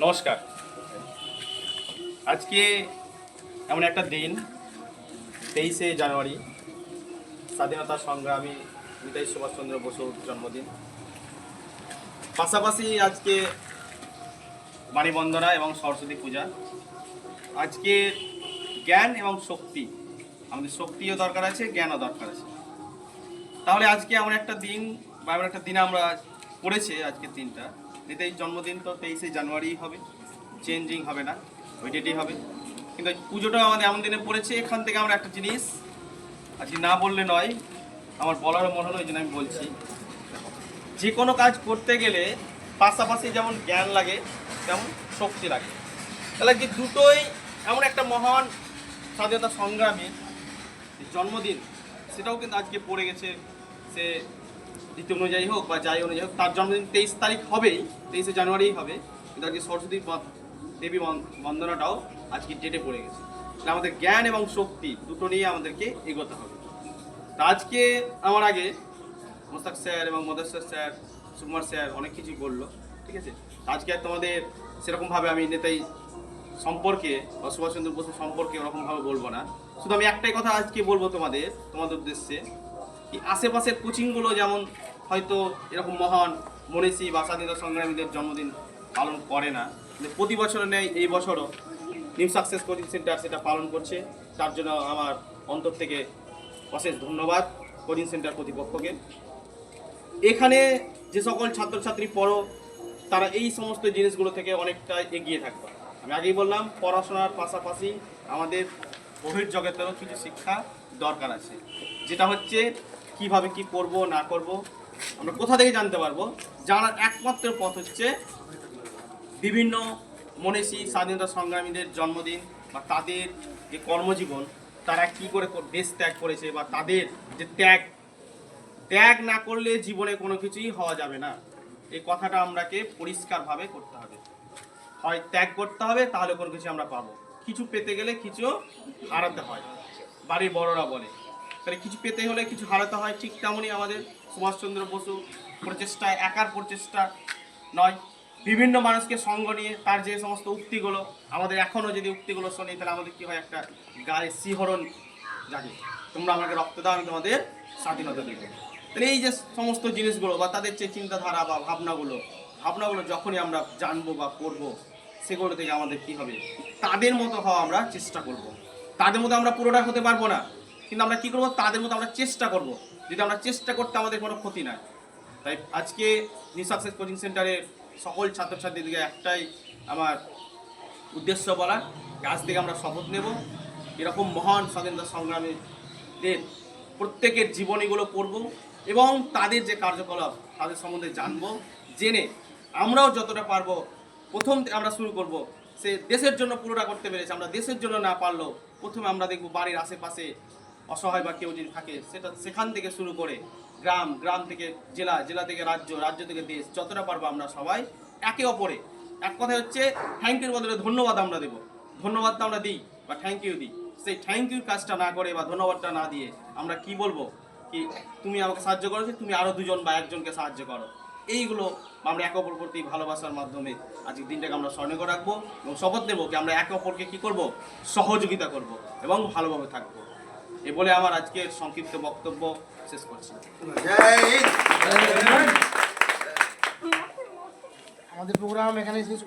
নমস্কার। আজকে এমন একটা দিন, 23শে জানুয়ারি, স্বাধীনতা সংগ্রামী নেতাজি সুভাষচন্দ্র বসুর জন্মদিন। পাশাপাশি আজকে বাণীবন্দনা এবং সরস্বতী পূজা। আজকে জ্ঞান এবং শক্তি, আমাদের শক্তিও দরকার আছে, জ্ঞানও দরকার আছে। তাহলে আজকে এমন একটা দিন বা এমন একটা দিন আমরা পড়েছে, আজকের দিনটা নেতাজির জন্মদিন, তো 23শে জানুয়ারি হবে, চেঞ্জিং হবে না, ওই ডেটেই হবে। কিন্তু পুজোটাও আমাদের এমন দিনে পড়েছে। এখান থেকে আমরা একটা জিনিস আজকে না বললে নয়, আমার বলারও মনে হলো, ওই জন্য আমি বলছি। যে কোনো কাজ করতে গেলে পাশাপাশি যেমন জ্ঞান লাগে তেমন শক্তি লাগে। তাহলে কি দুটোই এমন একটা মহান স্বাধীনতা সংগ্রামীর জন্মদিন, সেটাও কিন্তু আজকে পড়ে গেছে। সে ঋতু অনুযায়ী হোক বা যাই অনুযায়ী হোক, তার জন্মদিন 23 তারিখ হবেই, 23শে জানুয়ারি হবে। কিন্তু আজকে সরস্বতী দেবী বন্দনাটাও আজকে ডেটে পড়ে গেছে। তাহলে আমাদের জ্ঞান এবং শক্তি দুটো নিয়ে আমাদেরকে এগোতে হবে। তা আজকে আমার আগে মোস্তাক স্যার এবং মদেশ্বর স্যার, সুকুমার স্যার অনেক কিছুই বললো, ঠিক আছে। আজকে আর তোমাদের সেরকমভাবে আমি নেতাই সম্পর্কে বা সুভাষচন্দ্র বসু সম্পর্কে ওরকমভাবে বলবো না। শুধু আমি একটাই কথা আজকে বলবো তোমাদের উদ্দেশ্যে, কি আশেপাশের কোচিংগুলো যেমন হয়তো এরকম মহান মনীষী বা স্বাধীনতা সংগ্রামীদের জন্মদিন পালন করে না, কিন্তু প্রতি বছরের নেই এই বছরও নিউ সাকসেস কোচিং সেন্টার সেটা পালন করছে। তার জন্য আমার অন্তর থেকে অশেষ ধন্যবাদ কোচিং সেন্টার কর্তৃপক্ষকে। এখানে যে সকল ছাত্রছাত্রী পড়ো, তারা এই সমস্ত জিনিসগুলো থেকে অনেকটা এগিয়ে থাকবে। আমি আগেই বললাম, পড়াশোনার পাশাপাশি আমাদের বহির্জগতেরও কিছু শিক্ষা দরকার আছে, যেটা হচ্ছে কিভাবে কি করব না করব আমরা কোথা থেকে জানতে পারবো। জানার একমাত্র পথ হচ্ছে বিভিন্ন মনীষী স্বাধীনতা সংগ্রামীদের জন্মদিন বা তাদের যে কর্মজীবন, তারা কি করে দেশ ত্যাগ করেছে, বা তাদের যে ত্যাগ না করলে জীবনে কোনো কিছুই হওয়া যাবে না, এই কথাটা আমরাকে পরিষ্কারভাবে করতে হবে। হয় ত্যাগ করতে হবে, তাহলে কোনো কিছু আমরা পাবো। কিছু পেতে গেলে কিছু হারাতে হয়, বাড়ির বড়রা বলে। তাহলে কিছু পেতে হলে কিছু হারাতে হয়। ঠিক তেমনই আমাদের সুভাষচন্দ্র বসু প্রচেষ্টা একার প্রচেষ্টা নয়, বিভিন্ন মানুষকে সঙ্গ নিয়ে তার যে সমস্ত উক্তিগুলো, আমাদের এখনও যদি উক্তিগুলো শুনি, তাহলে আমাদের কী হয়, একটা গায়ে শিহরণ জাগে। তোমরা আমাকে রক্ত দাও, আমি তোমাদের স্বাধীনতা দেব। তাহলে এই যে সমস্ত জিনিসগুলো বা তাদের যে চিন্তাধারা বা ভাবনাগুলো যখনই আমরা জানবো বা পড়বো, সেগুলো থেকে আমাদের কি হবে, তাদের মতো হওয়া আমরা চেষ্টা করব। তাদের মতো আমরা পুরোটা হতে পারবো না, কিন্তু আমরা কি করব, তাদের মতো আমরা চেষ্টা করব। যদি আমরা চেষ্টা করতে আমাদের কোনো ক্ষতি নাই। তাই আজকে নিউ সাকসেস কোচিং সেন্টারের সকল ছাত্রছাত্রীদেরকে একটাই আমার উদ্দেশ্য বলার, আজ থেকে আমরা শপথ নেব এরকম মহান স্বাধীনতা সংগ্রামীদের প্রত্যেকের জীবনীগুলো পড়ব এবং তাদের যে কার্যকলাপ তাদের সম্বন্ধে জানবো। জেনে আমরাও যতটা পারবো, প্রথম আমরা শুরু করব। সে দেশের জন্য পুরোটা করতে পেরেছে, আমরা দেশের জন্য না পারলেও প্রথমে আমরা দেখব বাড়ির আশেপাশে অসহায় বা কেউ যদি থাকে, সেখান থেকে শুরু করে গ্রাম থেকে জেলা, জেলা থেকে রাজ্য থেকে দেশ, যতটা পারবো আমরা সবাই একে অপরে, এক কথায় হচ্ছে থ্যাংক ইউর বদলে ধন্যবাদ আমরা দেবো। ধন্যবাদটা আমরা দিই বা থ্যাংক ইউ দিই, সেই থ্যাংক ইউর কাজটা না করে বা ধন্যবাদটা না দিয়ে আমরা কি বলবো, কি তুমি আমাকে সাহায্য করেছো, তুমি আরও দুজন বা একজনকে সাহায্য করো। এইগুলো আমরা একে অপর প্রতি ভালোবাসার মাধ্যমে আজকের দিনটাকে আমরা স্মরণ করে রাখবো এবং শপথ নেবো কি আমরা একে অপরকে কী করবো, সহযোগিতা করব এবং ভালোভাবে থাকবো। এ বলে আমার আজকের সংক্ষিপ্ত বক্তব্য শেষ করছি। আমাদের প্রোগ্রাম এখানে শেষ